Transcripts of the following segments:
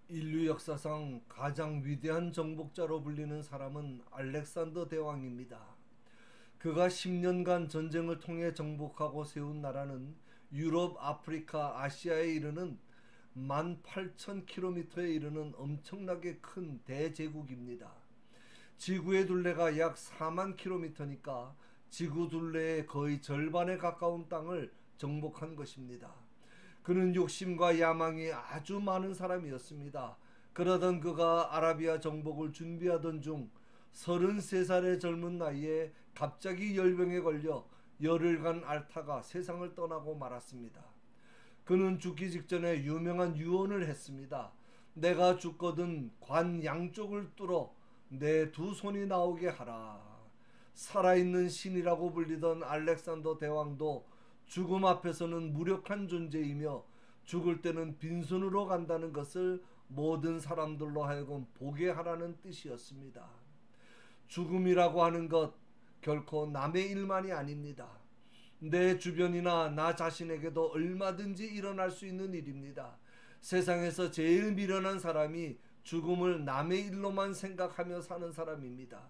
인류 역사상 가장 위대한 정복자로 불리는 사람은 알렉산더 대왕입니다. 그가 10년간 전쟁을 통해 정복하고 세운 나라는 유럽, 아프리카, 아시아에 이르는 18,000km에 이르는 엄청나게 큰 대제국입니다. 지구의 둘레가 약 4만 km니까 지구 둘레의 거의 절반에 가까운 땅을 정복한 것입니다. 그는 욕심과 야망이 아주 많은 사람이었습니다. 그러던 그가 아라비아 정복을 준비하던 중 33살의 젊은 나이에 갑자기 열병에 걸려 열흘간 앓다가 세상을 떠나고 말았습니다. 그는 죽기 직전에 유명한 유언을 했습니다. 내가 죽거든 관 양쪽을 뚫어 내 두 손이 나오게 하라. 살아있는 신이라고 불리던 알렉산더 대왕도 죽음 앞에서는 무력한 존재이며 죽을 때는 빈손으로 간다는 것을 모든 사람들로 하여금 보게 하라는 뜻이었습니다. 죽음이라고 하는 것 결코 남의 일만이 아닙니다. 내 주변이나 나 자신에게도 얼마든지 일어날 수 있는 일입니다. 세상에서 제일 미련한 사람이 죽음을 남의 일로만 생각하며 사는 사람입니다.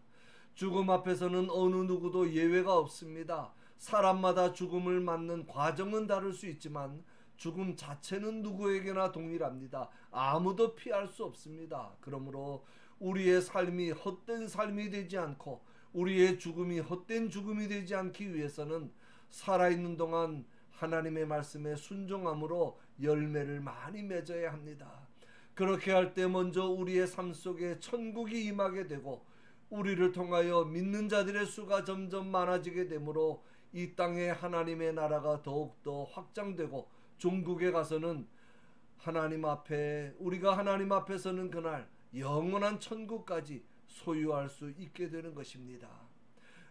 죽음 앞에서는 어느 누구도 예외가 없습니다. 사람마다 죽음을 맞는 과정은 다를 수 있지만 죽음 자체는 누구에게나 동일합니다. 아무도 피할 수 없습니다. 그러므로 우리의 삶이 헛된 삶이 되지 않고 우리의 죽음이 헛된 죽음이 되지 않기 위해서는 살아있는 동안 하나님의 말씀에 순종함으로 열매를 많이 맺어야 합니다. 그렇게 할 때 먼저 우리의 삶 속에 천국이 임하게 되고 우리를 통하여 믿는 자들의 수가 점점 많아지게 되므로 이 땅에 하나님의 나라가 더욱더 확장되고 종국에 가서는 하나님 앞에 우리가 하나님 앞에 서는 그날 영원한 천국까지 소유할 수 있게 되는 것입니다.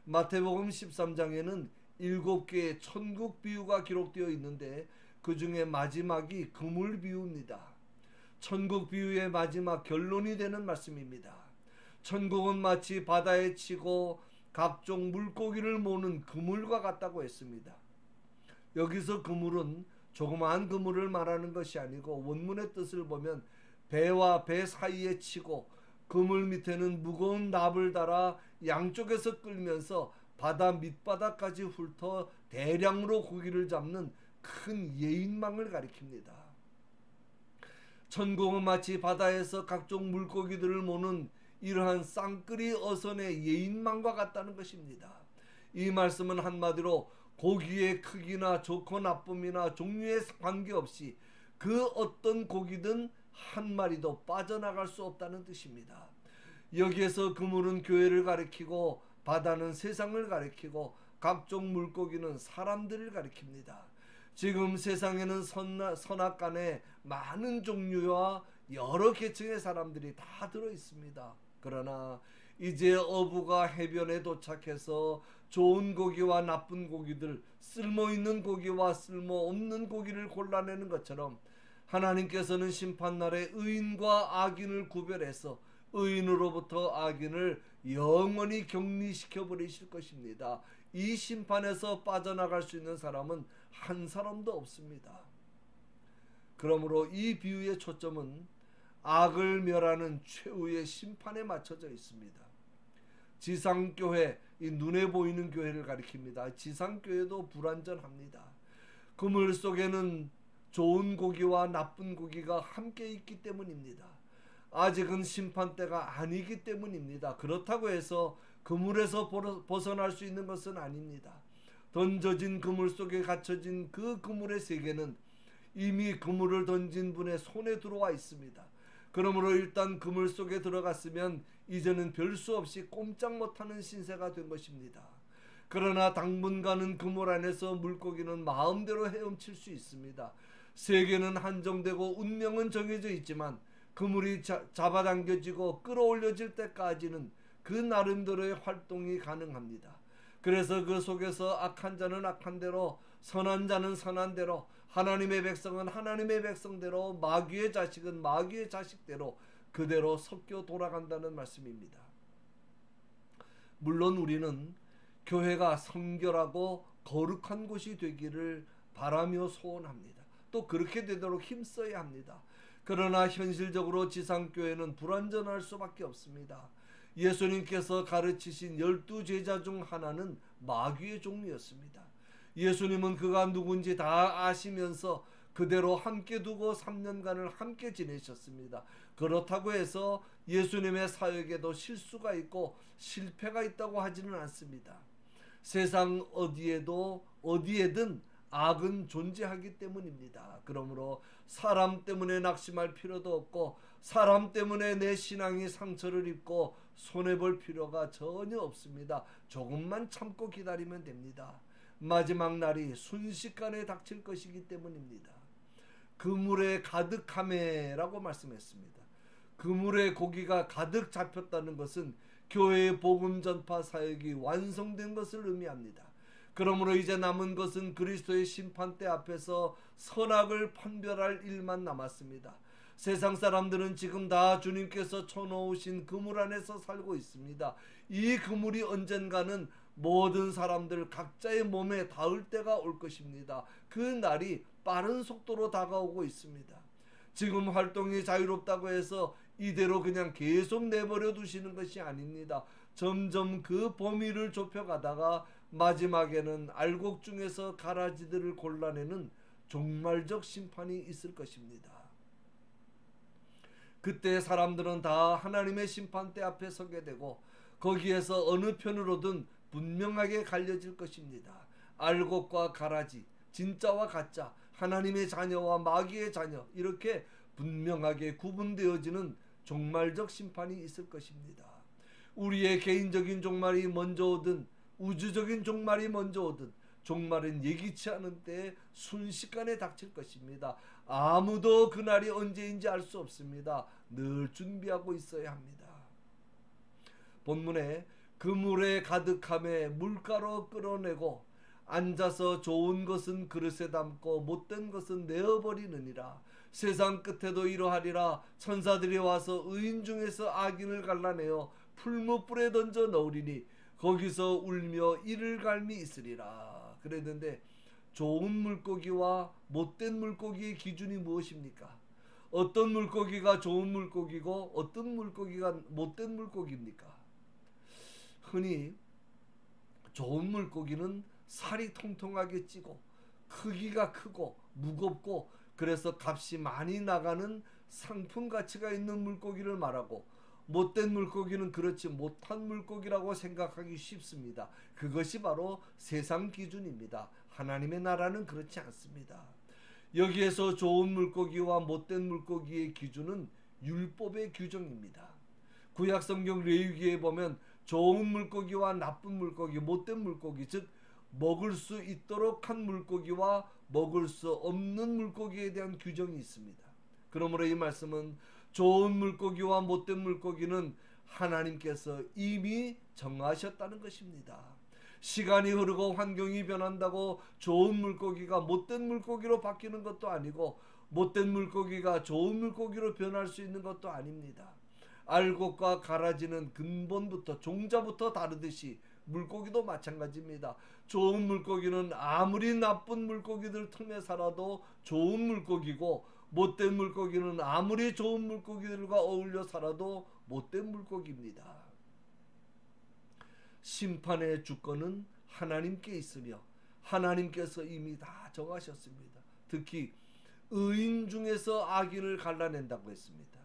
마태복음 13장에는 7개의 천국 비유가 기록되어 있는데 그 중에 마지막이 그물 비유입니다. 천국 비유의 마지막 결론이 되는 말씀입니다. 천국은 마치 바다에 치고 각종 물고기를 모는 그물과 같다고 했습니다. 여기서 그물은 조그마한 그물을 말하는 것이 아니고 원문의 뜻을 보면 배와 배 사이에 치고 그물 밑에는 무거운 납을 달아 양쪽에서 끌면서 바다 밑바닥까지 훑어 대량으로 고기를 잡는 큰 예인망을 가리킵니다. 천국은 마치 바다에서 각종 물고기들을 모는 이러한 쌍끌이 어선의 예인망과 같다는 것입니다. 이 말씀은 한마디로 고기의 크기나 좋고 나쁨이나 종류에 관계없이 그 어떤 고기든 한 마리도 빠져나갈 수 없다는 뜻입니다. 여기에서 그물은 교회를 가리키고 바다는 세상을 가리키고 각종 물고기는 사람들을 가리킵니다. 지금 세상에는 선악간에 많은 종류와 여러 계층의 사람들이 다 들어 있습니다. 그러나 이제 어부가 해변에 도착해서 좋은 고기와 나쁜 고기들, 쓸모있는 고기와 쓸모없는 고기를 골라내는 것처럼 하나님께서는 심판날에 의인과 악인을 구별해서 의인으로부터 악인을 영원히 격리시켜 버리실 것입니다. 이 심판에서 빠져나갈 수 있는 사람은 한 사람도 없습니다. 그러므로 이 비유의 초점은 악을 멸하는 최후의 심판에 맞춰져 있습니다. 지상교회, 이 눈에 보이는 교회를 가리킵니다. 지상교회도 불완전합니다. 그물 속에는 좋은 고기와 나쁜 고기가 함께 있기 때문입니다. 아직은 심판때가 아니기 때문입니다. 그렇다고 해서 그물에서 벗어날 수 있는 것은 아닙니다. 던져진 그물 속에 갇혀진 그 그물의 세계는 이미 그물을 던진 분의 손에 들어와 있습니다. 그러므로 일단 그물 속에 들어갔으면 이제는 별 수 없이 꼼짝 못하는 신세가 된 것입니다. 그러나 당분간은 그물 안에서 물고기는 마음대로 헤엄칠 수 있습니다. 세계는 한정되고 운명은 정해져 있지만 그물이 잡아당겨지고 끌어올려질 때까지는 그 나름대로의 활동이 가능합니다. 그래서 그 속에서 악한 자는 악한 대로, 선한 자는 선한 대로, 하나님의 백성은 하나님의 백성대로, 마귀의 자식은 마귀의 자식대로 그대로 섞여 돌아간다는 말씀입니다. 물론 우리는 교회가 성결하고 거룩한 곳이 되기를 바라며 소원합니다. 또 그렇게 되도록 힘써야 합니다. 그러나 현실적으로 지상교회는 불완전할 수밖에 없습니다. 예수님께서 가르치신 12제자 중 하나는 마귀의 종이었습니다. 예수님은 그가 누군지 다 아시면서 그대로 함께 두고 3년간을 함께 지내셨습니다. 그렇다고 해서 예수님의 사역에도 실수가 있고 실패가 있다고 하지는 않습니다. 세상 어디에든 악은 존재하기 때문입니다. 그러므로 사람 때문에 낙심할 필요도 없고 사람 때문에 내 신앙이 상처를 입고 손해볼 필요가 전혀 없습니다. 조금만 참고 기다리면 됩니다. 마지막 날이 순식간에 닥칠 것이기 때문입니다. 그물에 가득하매라고 말씀했습니다. 그물에 고기가 가득 잡혔다는 것은 교회의 복음 전파 사역이 완성된 것을 의미합니다. 그러므로 이제 남은 것은 그리스도의 심판대 앞에서 선악을 판별할 일만 남았습니다. 세상 사람들은 지금 다 주님께서 쳐놓으신 그물 안에서 살고 있습니다. 이 그물이 언젠가는 모든 사람들 각자의 몸에 닿을 때가 올 것입니다. 그 날이 빠른 속도로 다가오고 있습니다. 지금 활동이 자유롭다고 해서 이대로 그냥 계속 내버려 두시는 것이 아닙니다. 점점 그 범위를 좁혀가다가 마지막에는 알곡 중에서 가라지들을 골라내는 종말적 심판이 있을 것입니다. 그때 사람들은 다 하나님의 심판대 앞에 서게 되고 거기에서 어느 편으로든 분명하게 갈려질 것입니다. 알곡과 가라지, 진짜와 가짜, 하나님의 자녀와 마귀의 자녀, 이렇게 분명하게 구분되어지는 종말적 심판이 있을 것입니다. 우리의 개인적인 종말이 먼저 오든 우주적인 종말이 먼저 오든 종말은 예기치 않은 때에 순식간에 닥칠 것입니다. 아무도 그날이 언제인지 알 수 없습니다. 늘 준비하고 있어야 합니다. 본문에 그물에 가득함에 물가로 끌어내고 앉아서 좋은 것은 그릇에 담고 못된 것은 내어버리느니라. 세상 끝에도 이러하리라. 천사들이 와서 의인 중에서 악인을 갈라내어 풀무불에 던져 넣으리니 거기서 울며 이를 갈미 있으리라. 그랬는데 좋은 물고기와 못된 물고기의 기준이 무엇입니까? 어떤 물고기가 좋은 물고기고 어떤 물고기가 못된 물고기입니까? 흔히 좋은 물고기는 살이 통통하게 찌고 크기가 크고 무겁고 그래서 값이 많이 나가는 상품 가치가 있는 물고기를 말하고, 못된 물고기는 그렇지 못한 물고기라고 생각하기 쉽습니다. 그것이 바로 세상 기준입니다. 하나님의 나라는 그렇지 않습니다. 여기에서 좋은 물고기와 못된 물고기의 기준은 율법의 규정입니다. 구약성경 레위기에 보면 좋은 물고기와 나쁜 물고기, 못된 물고기, 즉 먹을 수 있도록 한 물고기와 먹을 수 없는 물고기에 대한 규정이 있습니다. 그러므로 이 말씀은 좋은 물고기와 못된 물고기는 하나님께서 이미 정하셨다는 것입니다. 시간이 흐르고 환경이 변한다고 좋은 물고기가 못된 물고기로 바뀌는 것도 아니고 못된 물고기가 좋은 물고기로 변할 수 있는 것도 아닙니다. 알곡과 가라지는 근본부터 종자부터 다르듯이 물고기도 마찬가지입니다. 좋은 물고기는 아무리 나쁜 물고기들 틈에 살아도 좋은 물고기고, 못된 물고기는 아무리 좋은 물고기들과 어울려 살아도 못된 물고기입니다. 심판의 주권은 하나님께 있으며 하나님께서 이미 다 정하셨습니다. 특히 의인 중에서 악인을 갈라낸다고 했습니다.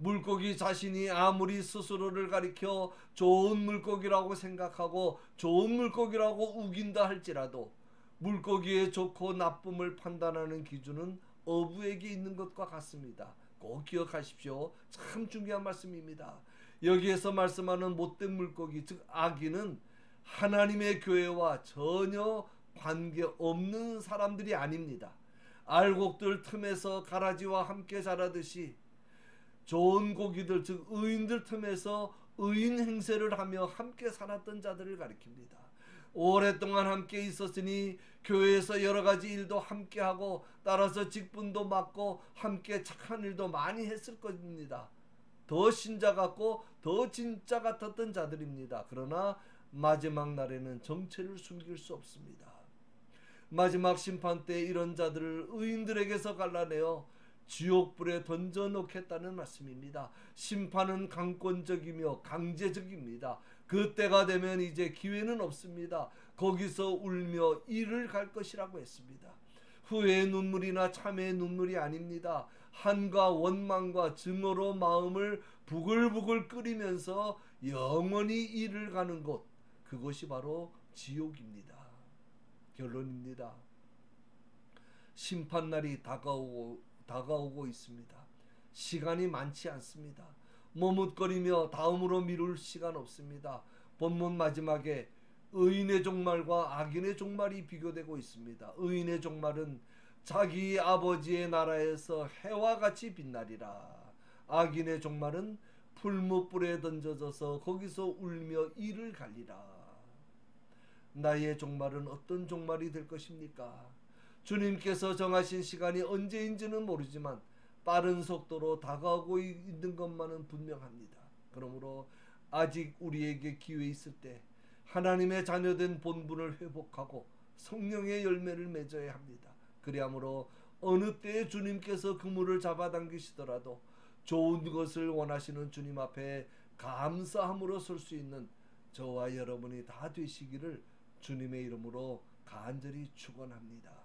물고기 자신이 아무리 스스로를 가리켜 좋은 물고기라고 생각하고 좋은 물고기라고 우긴다 할지라도 물고기의 좋고 나쁨을 판단하는 기준은 어부에게 있는 것과 같습니다. 꼭 기억하십시오. 참 중요한 말씀입니다. 여기에서 말씀하는 못된 물고기, 즉 악인은 하나님의 교회와 전혀 관계없는 사람들이 아닙니다. 알곡들 틈에서 가라지와 함께 자라듯이 좋은 고기들, 즉 의인들 틈에서 의인 행세를 하며 함께 살았던 자들을 가리킵니다. 오랫동안 함께 있었으니 교회에서 여러 가지 일도 함께 하고 따라서 직분도 맡고 함께 착한 일도 많이 했을 겁니다. 더 신자 같고 더 진짜 같았던 자들입니다. 그러나 마지막 날에는 정체를 숨길 수 없습니다. 마지막 심판 때 이런 자들을 의인들에게서 갈라내어 지옥불에 던져 놓겠다는 말씀입니다. 심판은 강권적이며 강제적입니다. 그때가 되면 이제 기회는 없습니다. 거기서 울며 이를 갈 것이라고 했습니다. 후회의 눈물이나 참회의 눈물이 아닙니다. 한과 원망과 증오로 마음을 부글부글 끓이면서 영원히 이를 가는 곳, 그것이 바로 지옥입니다. 결론입니다. 심판날이 다가오고 있습니다. 시간이 많지 않습니다. 머뭇거리며 다음으로 미룰 시간 없습니다. 본문 마지막에 의인의 종말과 악인의 종말이 비교되고 있습니다. 의인의 종말은 자기 아버지의 나라에서 해와 같이 빛나리라. 악인의 종말은 풀무불에 던져져서 거기서 울며 이를 갈리라. 나의 종말은 어떤 종말이 될 것입니까? 주님께서 정하신 시간이 언제인지는 모르지만 빠른 속도로 다가오고 있는 것만은 분명합니다. 그러므로 아직 우리에게 기회 있을 때 하나님의 자녀된 본분을 회복하고 성령의 열매를 맺어야 합니다. 그리하므로 어느 때에 주님께서 그물을 잡아당기시더라도 좋은 것을 원하시는 주님 앞에 감사함으로 설 수 있는 저와 여러분이 다 되시기를 주님의 이름으로 간절히 축원합니다.